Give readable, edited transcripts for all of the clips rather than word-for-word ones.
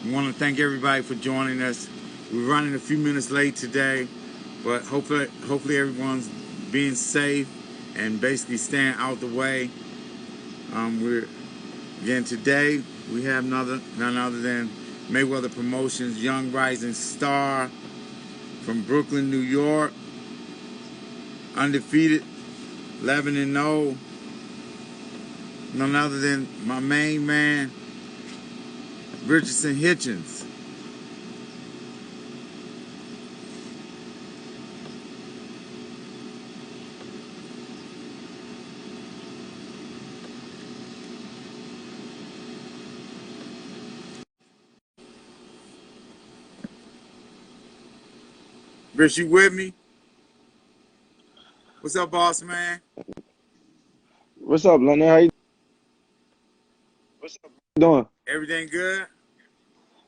I want to thank everybody for joining us. We're running a few minutes late today, but hopefully everyone's being safe and basically staying out the way. We're again today. We have none other than Mayweather Promotions young rising star from Brooklyn, New York, undefeated, 11-0. None other than my main man, Richardson Hitchins. Rich, you with me? What's up, boss man? What's up, Leonard? How you doing? Everything good?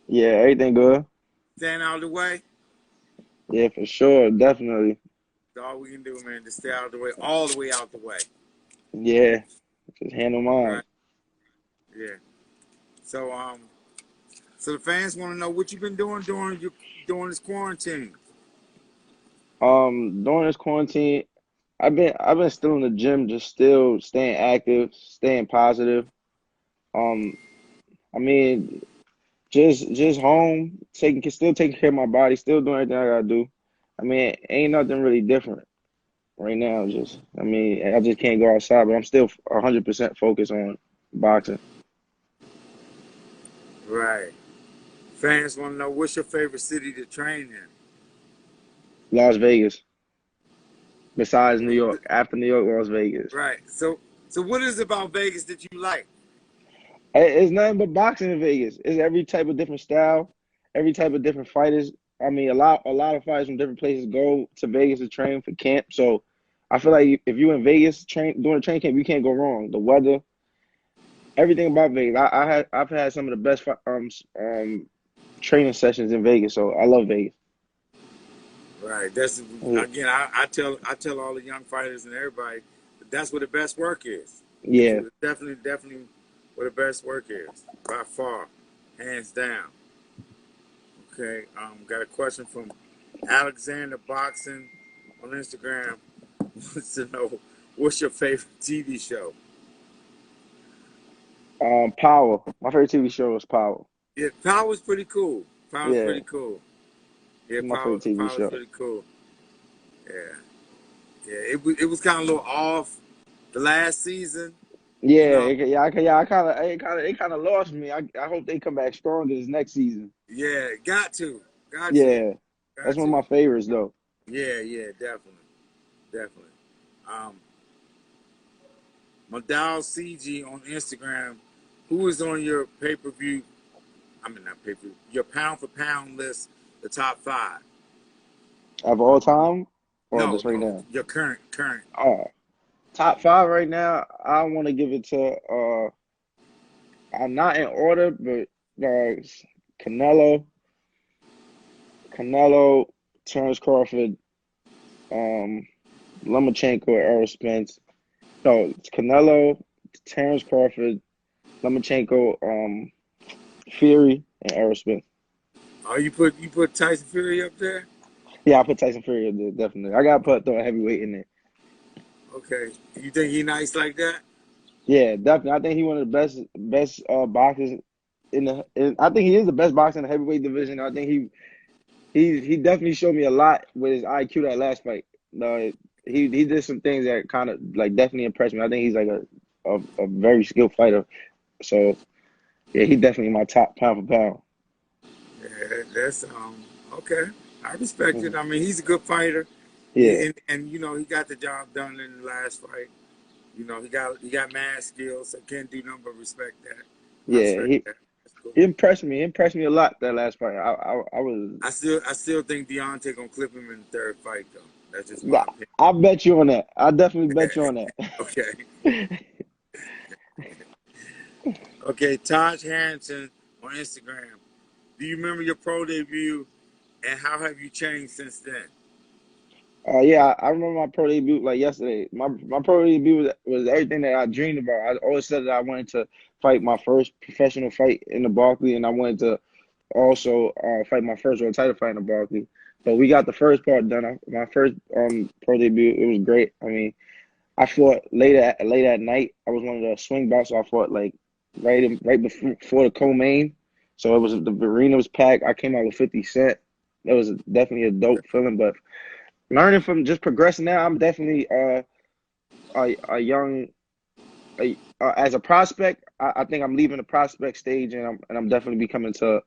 Yeah, everything good. Staying out of the way? Yeah, for sure, definitely. That's all we can do, man, to stay out of the way, all the way out the way. Yeah, just handle mine. Right? Yeah. So, so the fans want to know what you've been doing during this quarantine. During this quarantine, I've been still in the gym, just still staying active, staying positive. Um, I mean, just home, still taking care of my body, still doing everything I gotta do. I mean, ain't nothing really different right now. I just can't go outside, but I'm still 100% focused on boxing. Right. Fans want to know what's your favorite city to train in. Las Vegas, besides New York, after New York, Las Vegas. Right. So what is it about Vegas that you like? It's nothing but boxing in Vegas. It's every type of different style, every type of different fighters. I mean, a lot of fighters from different places go to Vegas to train for camp. So I feel like if you in Vegas doing a training camp, you can't go wrong. The weather, everything about Vegas. I've had some of the best training sessions in Vegas. So I love Vegas. Right. That's Yeah, again. I tell all the young fighters and everybody that's where the best work is. It's yeah. definitely where the best work is by far, hands down. Okay. Got a question from Alexander Boxing on Instagram. Wants to know what's your favorite TV show? Power. My favorite TV show is Power. Yeah, Power's pretty cool. Power's Yeah, pretty cool. Yeah, it's my favorite TV Power's show. pretty cool. Yeah, yeah. It was kind of a little off the last season. You Yeah, know. it kind of lost me. I hope they come back stronger this next season. Yeah, got to, Yeah, that's got one of to. my favorites though. Yeah, yeah, definitely. Um, Madal CG on Instagram. Who is on your pay-per-view? I mean, not pay-per-view. Your pound-for-pound list. The top five. Of all time, or No, just right no. now. Your current. Oh, top five right now. I want to give it to I'm not in order, but Canelo, Canelo, Terrence Crawford, um, Lomachenko, Errol Spence. No, it's Canelo, Terrence Crawford, Lomachenko, Fury, and Errol Spence. Oh, you put Tyson Fury up there? Yeah, I put Tyson Fury in there, definitely. I got to put the heavyweight in there. Okay. You think he nice like that? Yeah, definitely. I think he one of the best boxers I think he is the best boxer in the heavyweight division. I think he definitely showed me a lot with his IQ that last fight. He did some things that kind of like definitely impressed me. I think he's like a very skilled fighter. So yeah, he definitely my top pound for pound. Yeah, that's okay. I respect it. Mhm. I mean, he's a good fighter. Yeah, And he got the job done in the last fight. He got mad skills, so can't do nothing but respect that. I yeah. respect He that. That's cool. he impressed me. He impressed me a lot that last fight. I was I still think Deontay gonna clip him in the third fight though. That's just my opinion. I bet you on that. I definitely bet you on that. Okay. Okay, Taj Harrington on Instagram. Do you remember your pro debut and how have you changed since then? Yeah, I remember my pro debut like yesterday. My pro debut was everything that I dreamed about. I always said that I wanted to fight my first professional fight in the Barkley, and I wanted to also fight my first world title fight in the Barkley. But we got the first part done. My first pro debut, it was great. I mean, I fought late at night. I was one of the swing bouts, so I fought like right before the co-main. So it was the arena was packed. I came out with 50 Cent. That was definitely a dope feeling. But learning from just progressing now, I'm definitely a young as a prospect. I think I'm leaving the prospect stage, and I'm definitely becoming to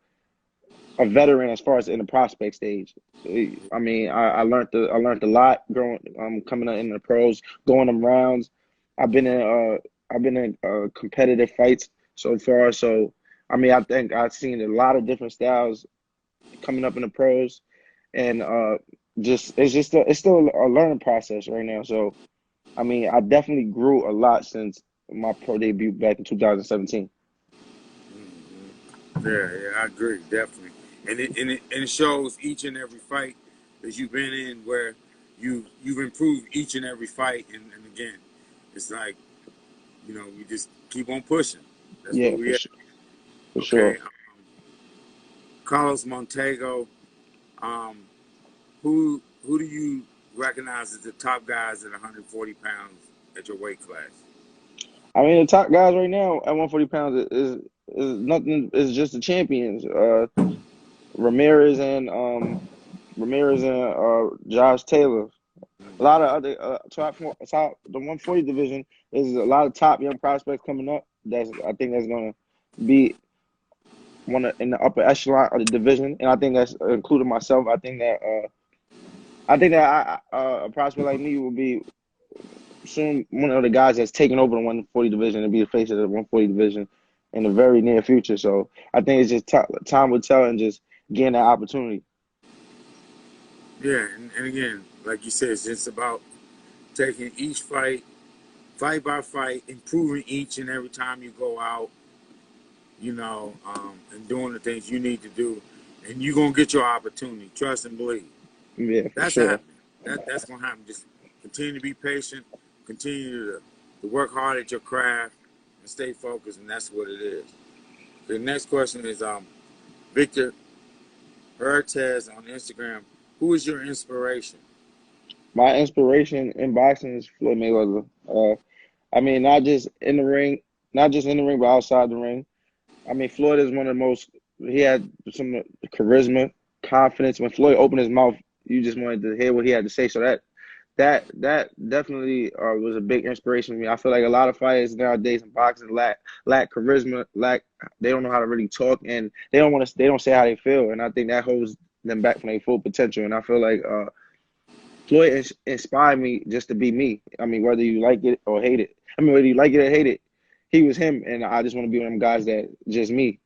a veteran as far as in the prospect stage. I mean, I learned a lot growing coming up in the pros, going them rounds. I've been in competitive fights so far. So I mean, I think I've seen a lot of different styles coming up in the pros, and it's still a learning process right now. So I mean, I definitely grew a lot since my pro debut back in 2017. Yeah, I agree, definitely. And it shows each and every fight that you've been in where you've improved each and every fight. And again, it's like, you just keep on pushing. That's where Yeah, we at. for Okay, sure. Carlos Montego. Um, who do you recognize as the top guys at 140 pounds at your weight class? I mean, the top guys right now at 140 pounds is nothing. Is just the champions. Ramirez and Josh Taylor. A lot of other top the 140 division is a lot of top young prospects coming up. I think that's gonna be in the upper echelon of the division, and I think that's including myself. I think that a prospect like me will be soon one of the guys that's taking over the 140 division and be the face of the 140 division in the very near future. So I think it's just time will tell and just getting that opportunity. Yeah, and again, like you said, it's just about taking each fight by fight, improving each and every time you go out, and doing the things you need to do, and you're gonna get your opportunity. Trust and believe. Yeah, for That's sure. happening. That's gonna happen. Just continue to be patient, continue to work hard at your craft, and stay focused, and that's what it is. The next question is Victor Hertez on Instagram. Who is your inspiration? My inspiration in boxing is Floyd Mayweather. I mean, not just in the ring, but outside the ring. I mean, Floyd is one of the most. He had some charisma, confidence. When Floyd opened his mouth, you just wanted to hear what he had to say. So that definitely was a big inspiration for me. I feel like a lot of fighters nowadays in boxing lack charisma, they don't know how to really talk, and they don't say how they feel, and I think that holds them back from their full potential. And I feel like Floyd inspired me just to be me. I mean, whether you like it or hate it. I mean, whether you like it or hate it, he was him, and I just want to be one of them guys that just me.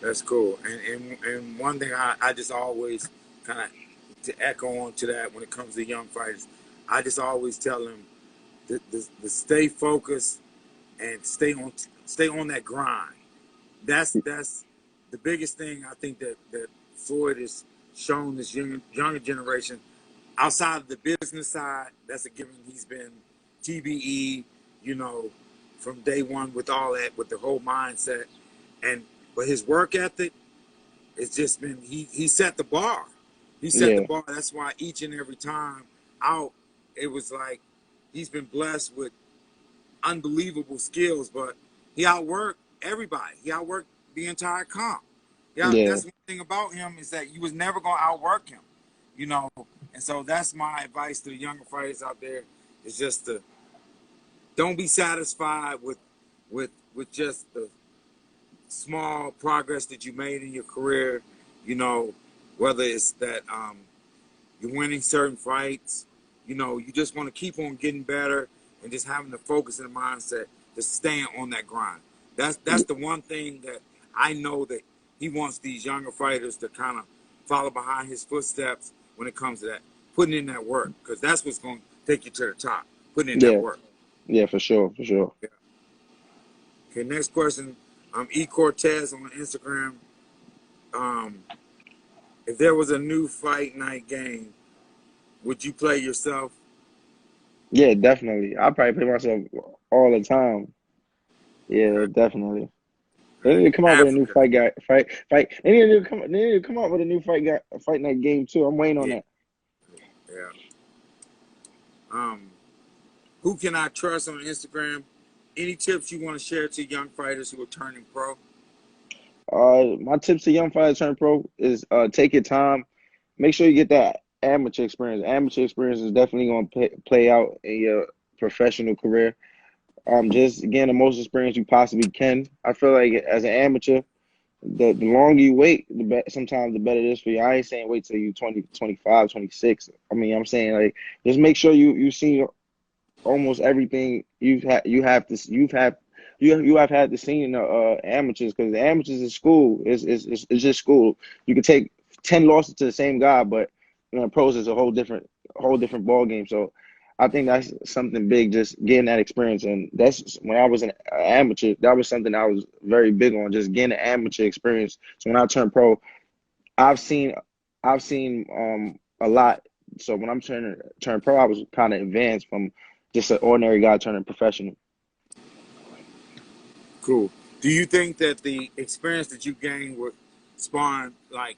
That's cool. And one thing I just always kind of to echo on to that when it comes to young fighters, I just always tell them to stay focused and stay on that grind. That's the biggest thing I think that Floyd has shown this younger generation. Outside of the business side, that's a given. He's been TBE, you know, from day one with all that, with the whole mindset, and but his work ethic, it's just been he set the bar. He set the Yeah, bar. That's why each and every time out, it was like he's been blessed with unbelievable skills, but he outworked everybody. He outworked the entire comp. Yeah, yeah, that's one thing about him is that you was never gonna outwork him, you know. And so that's my advice to the younger fighters out there is just to don't be satisfied with just the small progress that you made in your career, you know, whether it's that you're winning certain fights, you just want to keep on getting better and just having the focus and the mindset to staying on that grind. That's the one thing that I know that he wants these younger fighters to kind of follow behind his footsteps when it comes to that, putting in that work, because that's what's going to take you to the top, putting in that yeah, work. yeah, for sure, for sure. Yeah. Okay, next question. E Cortez on Instagram. Um, if there was a new fight night game, would you play yourself? Yeah, definitely. I probably play myself all the time. Yeah, Okay. definitely. They need to come out with a new Africa. fight guy. Fight. They need to come. They need to come out with a new fight night game too. I'm waiting on Yeah, that. yeah. Who can I trust on Instagram? Any tips you want to share to young fighters who are turning pro? My tips to young fighters turn pro is take your time. Make sure you get that amateur experience. Amateur experience is definitely going to play out in your professional career. Just gain the most experience you possibly can. I feel like as an amateur, the longer you wait, sometimes the better it is for you. I ain't saying wait till you 20, 25, 26. I mean, I'm saying like just make sure you see almost everything you have had to see in the amateurs, because the amateurs is school. It's just school. You could take 10 losses to the same guy, but pros is a whole different ball game. So I think that's something big, just getting that experience. And that's when I was an amateur, that was something I was very big on, just getting an amateur experience. So when I turned pro, I've seen a lot. So when I'm turn pro, I was kind of advanced from just an ordinary guy turning professional. Cool. Do you think that the experience that you gained with sparring like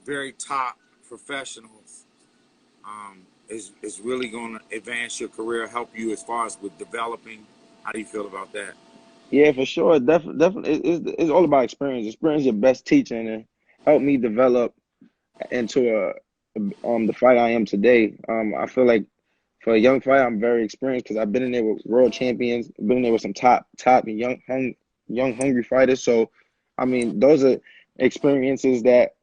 very top professionals is really going to advance your career, help you as far as with developing? How do you feel about that? Yeah, for sure. Definitely, it's all about experience. Experience is your best teacher, and it helped me develop into the fight I am today. I feel like for a young fighter, I'm very experienced because I've been in there with world champions, been in there with some top and young hungry fighters. So, I mean, those are experiences that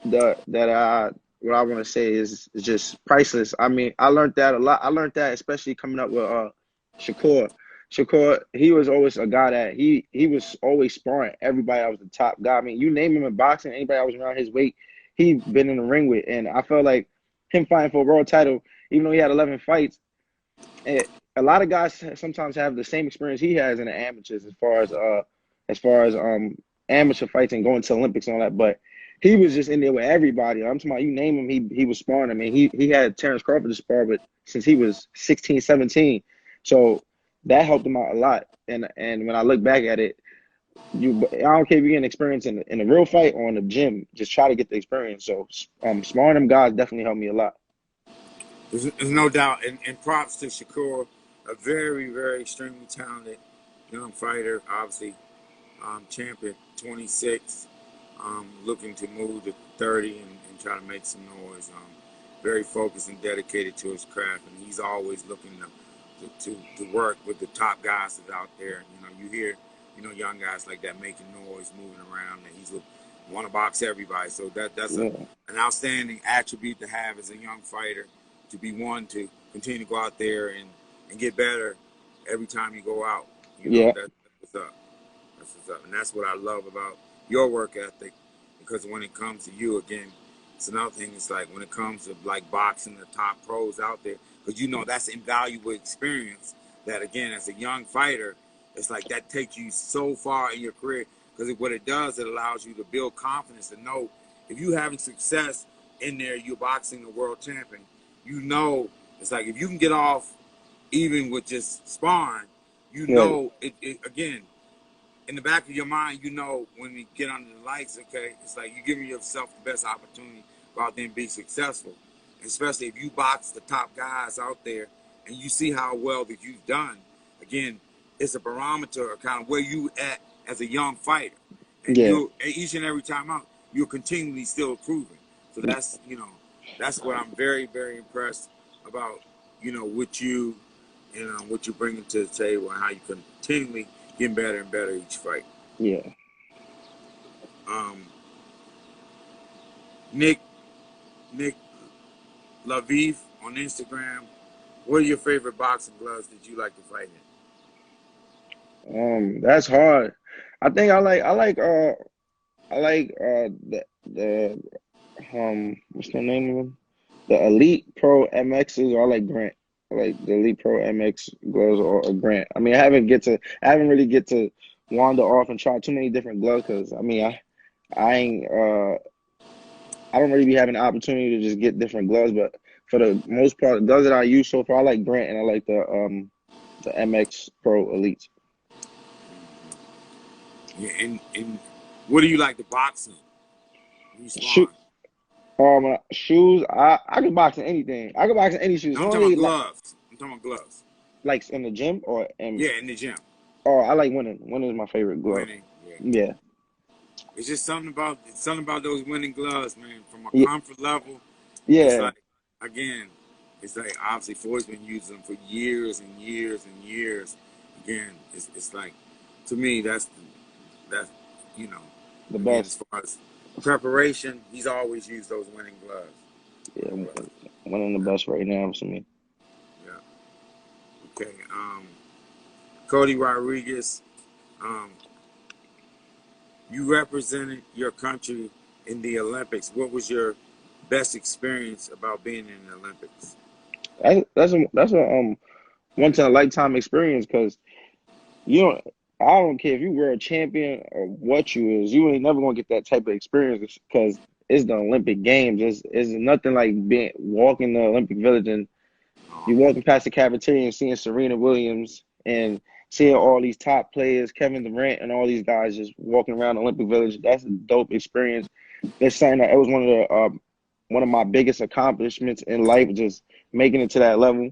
that I what I want to say is just priceless. I mean, I learned that a lot. I learned that especially coming up with Shakur. Shakur, he was always a guy that he was always sparring everybody that was the top guy. I mean, you name him in boxing, anybody that was around his weight, he been in the ring with. And I felt like him fighting for a world title, even though he had 11 fights, a lot of guys sometimes have the same experience he has in the amateurs as far as amateur fights and going to Olympics and all that. But he was just in there with everybody. I'm talking about, you name him, he was sparring. I mean, he had Terrence Crawford to spar with since he was 16, 17. So that helped him out a lot. And when I look back at it, I don't care if you're getting experience in a real fight or in the gym, just try to get the experience. So sparring them guys definitely helped me a lot. There's no doubt. And props to Shakur, a very, very extremely talented young fighter, obviously champion, 26, looking to move to 30 and try to make some noise. Very focused and dedicated to his craft, and he's always looking to work with the top guys that are out there. You hear, young guys like that making noise, moving around, and he's want to box everybody. So that's Yeah. an outstanding attribute to have as a young fighter, to be one to continue to go out there and get better every time you go out. Yeah. That's what's up. That's what's up. And that's what I love about your work ethic, because when it comes to you, again, it's another thing. It's like when it comes to like boxing, the top pros out there, because that's invaluable experience that, again, as a young fighter, it's like that takes you so far in your career, because what it does, it allows you to build confidence and know if you're having success in there, you're boxing the world champion. It's like if you can get off even with just sparring, Right. it again, in the back of your mind, when you get under the lights, okay, it's like you're giving yourself the best opportunity to go out there and be successful. Especially if you box the top guys out there and you see how well that you've done. Again, it's a barometer of kind of where you at as a young fighter. And Yeah. each and every time out, you're continually still improving. So that's what I'm very, very impressed about, with you and what you're bringing to the table, and how you continually getting better and better each fight. Yeah. Um, Nick Laviv on Instagram. What are your favorite boxing gloves that you like to fight That's hard. I think I like the what's the name of them? The Elite Pro MXs, or I like Grant. I like the Elite Pro MX gloves, or Grant. I mean, I haven't really get to wander off and try too many different gloves, because I mean, I ain't I don't really be having the opportunity to just get different gloves. But for the most part, the gloves that I use so far, I like Grant, and I like the MX Pro Elites. Yeah, and what do you like to box in? You Shoe, spawn. shoes. I can box in anything. I can box in any shoes. No, I'm talking about Only like gloves. I'm talking about gloves. in the gym or in. Yeah, in the gym. Oh, I like winning. Winning is my favorite glove. Winning. Yeah. Yeah. It's just something about those winning gloves, man. From a Yeah. comfort level, it's Yeah. like, again, it's like obviously Floyd's been using them for years and years and years. Again, it's like, to me, that's you know, The again, as best. far as preparation, he's always used those winning gloves. Yeah. Winning gloves. Winning the Yeah, best right now for me. yeah. Okay. Cody Rodriguez, um, you represented your country in the Olympics. What was your best experience about being in the Olympics? That's a once in a lifetime experience because you don't. I don't care if you were a champion or what you is. You ain't never gonna get that type of experience because it's the Olympic Games. It's nothing like being walking the Olympic Village and you walking past the cafeteria and seeing Serena Williams and seeing all these top players, Kevin Durant and all these guys just walking around the Olympic Village. That's a dope experience. It's saying that it was one of my biggest accomplishments in life, just making it to that level.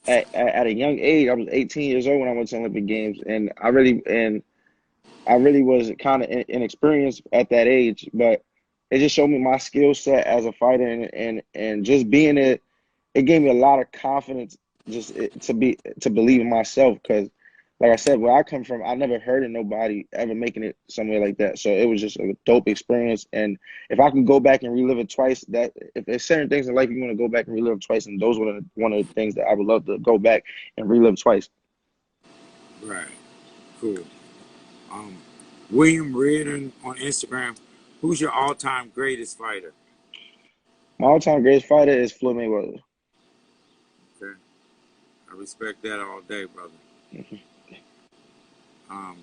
At a young age, I was 18 years old when I went to Olympic Games, and I really was kind of inexperienced at that age, but it just showed me my skill set as a fighter, and just being it, it gave me a lot of confidence to believe in myself because, like I said, where I come from, I never heard of nobody ever making it somewhere like that. So it was just a dope experience, and if I could go back and relive it twice, that if there's certain things in life you want to go back and relive twice, and those were one of the things that I would love to go back and relive twice. Right. Cool. Um, William Reardon on Instagram. Who's your all-time greatest fighter? My all-time greatest fighter is Floyd Mayweather. Okay. I respect that all day, brother. Um,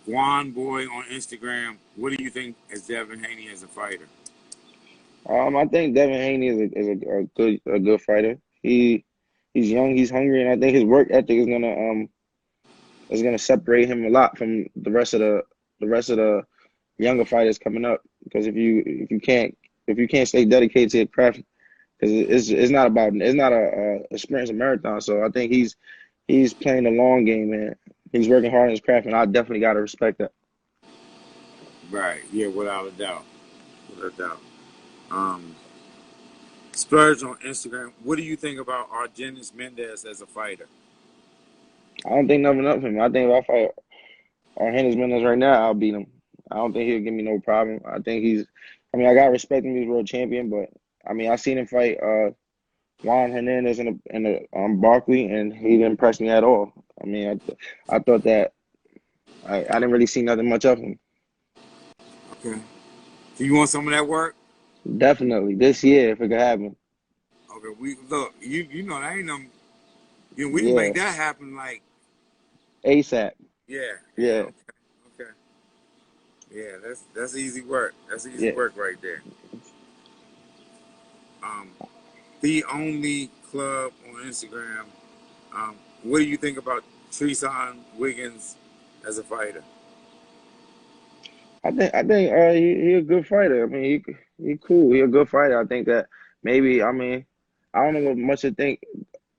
Juan Boy on Instagram. What do you think as Devin Haney as a fighter? I think Devin Haney is a good fighter. He's young, he's hungry, and I think his work ethic is gonna separate him a lot from the rest of the younger fighters coming up. Because if you can't stay dedicated to your craft, because it's not a sprint, it's a marathon. So I think he's playing the long game, man. He's working hard on his craft, and I definitely gotta respect that. Right. Yeah, without a doubt. Without a doubt. Um, Splurge on Instagram. What do you think about Argenis Mendez as a fighter? I don't think nothing of him. I think if I fight Hennis Mendez right now, I'll beat him. I don't think he'll give me no problem. I think I mean, I got to respect him. He's world champion, but I mean, I seen him fight Juan Hernandez in the Barkley, and he didn't impress me at all. I mean, I thought that I didn't really see nothing much of him. Okay. Do you want some of that work? Definitely this year, if it could happen. Okay. We look. You know that ain't no. You know, we can Yeah, make that happen. Like, ASAP. yeah, yeah. Yeah, Okay. Okay. Yeah, that's easy work. That's easy yeah. work right there. Um, the only club on Instagram. What do you think about Treson Wiggins as a fighter? I think he a good fighter. I mean, he cool. He a good fighter. I think that maybe I mean I don't know what much to think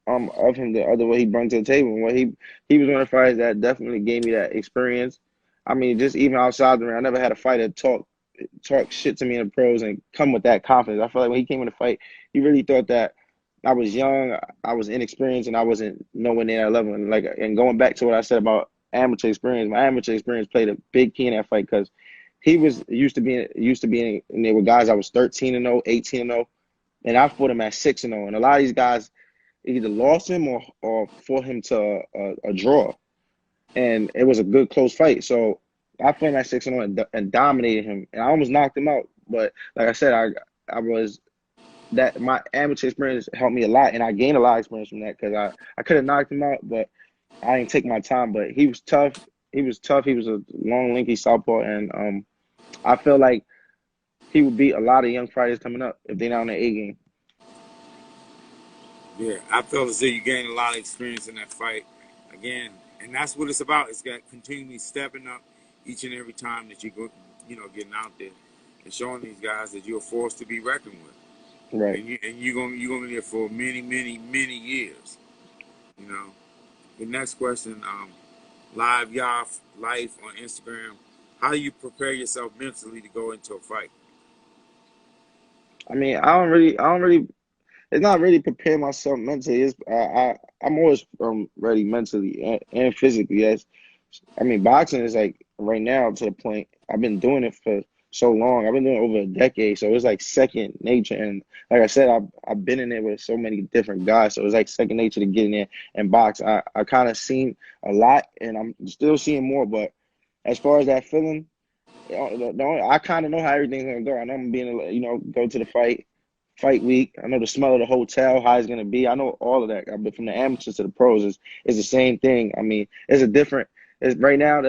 of him the other way he brought to the table. What he was one of the fighters that definitely gave me that experience. I mean, just even outside the ring, I never had a fighter talk shit to me in the pros and come with that confidence. I feel like when he came in the fight, he really thought that I was young, I was inexperienced, and I wasn't nowhere near that level. And going back to what I said about amateur experience, my amateur experience played a big key in that fight because he was used to being in there with guys I was 13-0, 18-0, and I fought him at 6-0. And a lot of these guys either lost him or fought him to a draw, and it was a good close fight. So I fought him at 6-0 and dominated him, and I almost knocked him out. But like I said, I was that my amateur experience helped me a lot, and I gained a lot of experience from that because I could have knocked him out, but I didn't take my time. But he was tough. He was tough. He was a long, lanky southpaw, and I feel like he would beat a lot of young fighters coming up if they're not on the A game. Yeah, I felt as though you gained a lot of experience in that fight. Again, and that's what it's about. It's got continually stepping up each and every time that you go, getting out there and showing these guys that you're a force to be reckoned with. Right. And you're gonna be there for many, many, many years. You know. The next question, live y'all life on Instagram. How do you prepare yourself mentally to go into a fight? I mean, I don't really. It's not really prepare myself mentally. It's I'm always ready mentally and physically. I mean, boxing is like right now to the point. I've been doing it for so long. I've been doing it over a decade, so it's like second nature. And like I said, I've been in there with so many different guys, so it's like second nature to get in there and box. I kind of seen a lot, and I'm still seeing more. But as far as that feeling, I kind of know how everything's gonna go. I know I'm being, go to the fight week. I know the smell of the hotel, how it's gonna be. I know all of that. I've been from the amateurs to the pros is the same thing. I mean, it's a different. It's right now.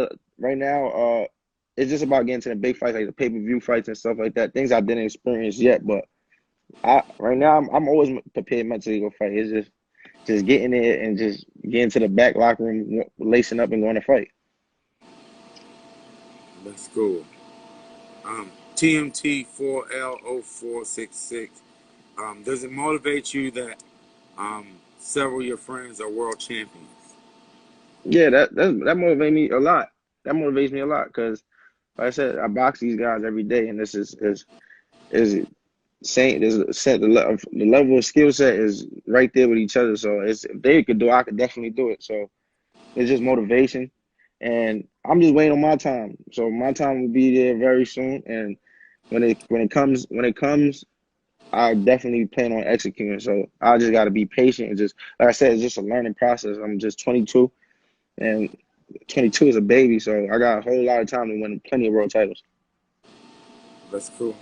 It's just about getting to the big fights, like the pay-per-view fights and stuff like that. Things I didn't experience yet, but right now I'm always prepared mentally to go fight. It's just getting there and just getting to the back locker room, lacing up and going to fight. That's cool. TMT4L0466. Does it motivate you that several of your friends are world champions? Yeah, that motivates me a lot. That motivates me a lot because, like I said, I box these guys every day, and this is same. There's a set the level of skill set is right there with each other. So if they could do it, I could definitely do it. So it's just motivation, and I'm just waiting on my time. So my time will be there very soon, and when it comes, I definitely plan on executing. So I just got to be patient and just, like I said, it's just a learning process. I'm just 22, and 22 is a baby, so I got a whole lot of time to win plenty of world titles. That's cool.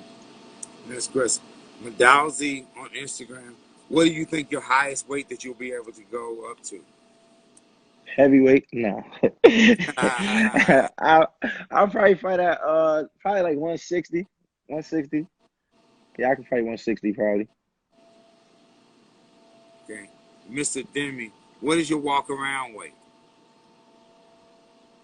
Next question. Medalzi on Instagram. What do you think your highest weight that you'll be able to go up to? Heavyweight, no. I'll probably fight at probably like 160. 160. Yeah, I can fight 160 probably. Okay. Mr. Demi, what is your walk around weight?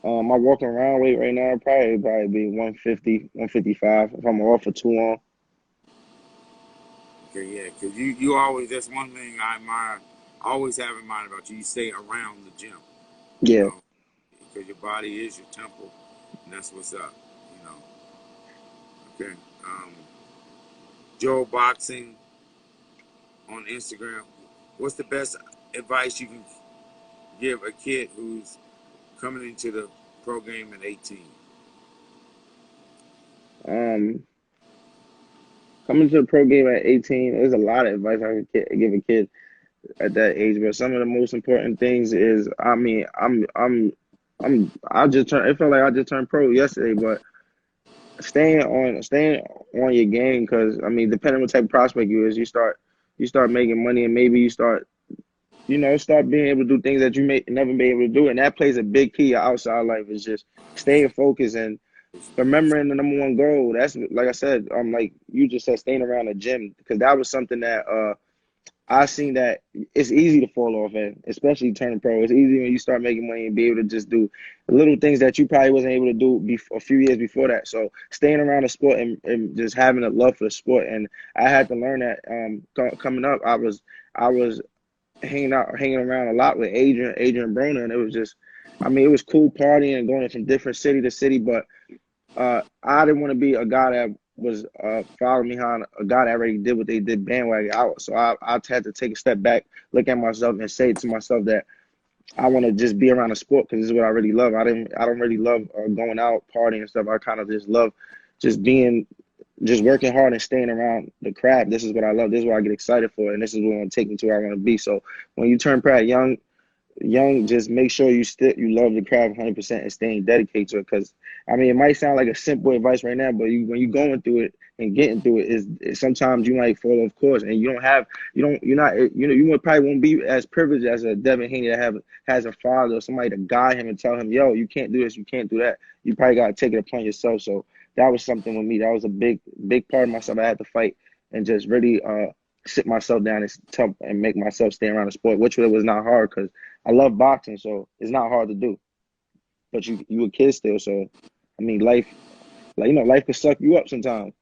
My walking around weight right now probably be 150, 155 if I'm off for too long. Okay, yeah, because you always, that's one thing I admire, always have in mind about you. You stay around the gym, you Yeah. know, because your body is your temple, and that's what's up, you know. Okay. Joe Boxing on Instagram. What's the best advice you can give a kid who's coming into the pro game at 18? Um, Coming to the pro game at 18, there's a lot of advice I could give a kid at that age, but some of the most important things is, I mean, I just turned. It felt like I just turned pro yesterday, but staying on your game because I mean, depending on what type of prospect you is, you start making money and maybe you start being able to do things that you may never be able to do, and that plays a big key outside life. Is just staying focused and remembering the number one goal. That's like I said, like you just said, staying around the gym because that was something that I seen that it's easy to fall off in, especially turning pro. It's easy when you start making money and be able to just do little things that you probably wasn't able to do a few years before that. So staying around the sport and just having a love for the sport. And I had to learn that coming up. I was hanging around a lot with Adrian Broner, and it was just, I mean, it was cool partying and going from different city to city, but I didn't want to be a guy that was following behind a guy that already did what they did bandwagon out. So I had to take a step back, look at myself, and say to myself that I want to just be around the sport because this is what I really love. I don't really love going out partying and stuff. I kind of just love just just working hard and staying around the craft. This is what I love. This is what I get excited for, and this is what going to take me to where I want to be. So when you turn pro young, just make sure you love the craft 100% and staying dedicated to it. Because I mean, it might sound like a simple advice right now, but when you're going through it and getting through it, is sometimes you might fall off course, and you're not, probably won't be as privileged as a Devin Haney that has a father or somebody to guide him and tell him, yo, you can't do this, you can't do that. You probably got to take it upon yourself. So that was something with me. That was a big part of myself I had to fight and just really sit myself down and make myself stay around the sport, which was not hard because I love boxing, so it's not hard to do. But you a kid still, so I mean, life, like life can suck you up sometimes.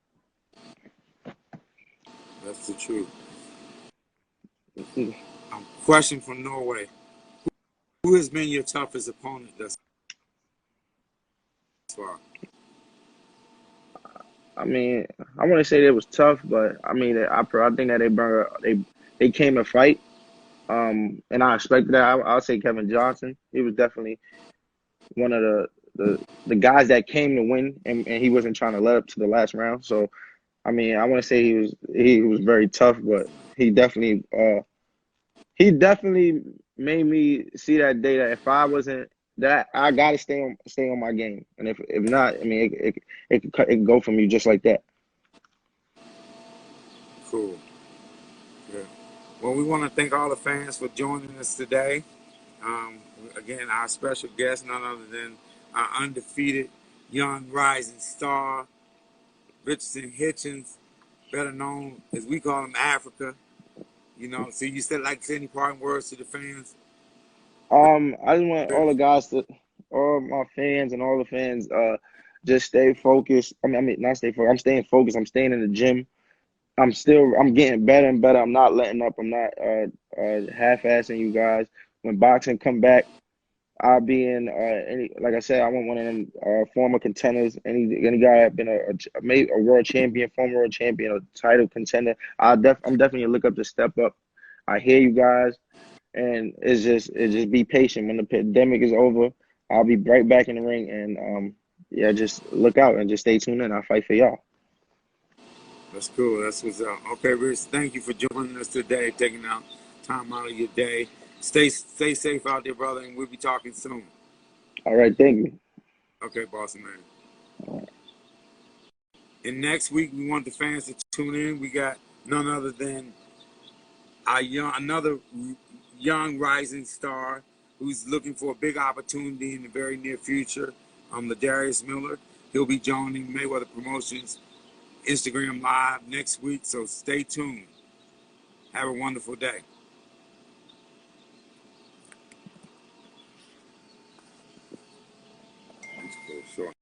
That's the truth. Question from Norway: who has been your toughest opponent thus far? I mean, I want to say it was tough, but I mean, I think that they came to fight. And I expected that. I'll say Kevin Johnson. He was definitely one of the guys that came to win, and he wasn't trying to let up to the last round. So, I mean, I want to say he was very tough, but he definitely made me see that day that if I wasn't that, I gotta stay on my game, and if not, I mean, it could go from you just like that. Cool. Yeah. Well, we want to thank all the fans for joining us today. Again, our special guest, none other than our undefeated young rising star, Richardson Hitchins, better known as we call him Africa. So you said like to say any parting words to the fans? I just want all my fans and all the fans, just stay focused. I mean, not stay focused. I'm staying focused. I'm staying in the gym. I'm getting better and better. I'm not letting up. I'm not half-assing you guys. When boxing come back, I'll be in like I said, I want one of them former contenders. Any guy that been maybe a world champion, former world champion, a title contender. I'm definitely gonna look up to step up. I hear you guys, and it's just be patient. When the pandemic is over, I'll be right back in the ring, and yeah, just look out and just stay tuned in. I'll fight for y'all. That's cool. That's what's up. Okay, Rich, thank you for joining us today, taking out time out of your day. Stay safe out there, brother, and we'll be talking soon. All right, thank you. Okay, boss man. And next week, we want the fans to tune in. We got none other than another young rising star who's looking for a big opportunity in the very near future. Ladarius Miller. He'll be joining Mayweather Promotions Instagram Live next week, so stay tuned. Have a wonderful day. Sure.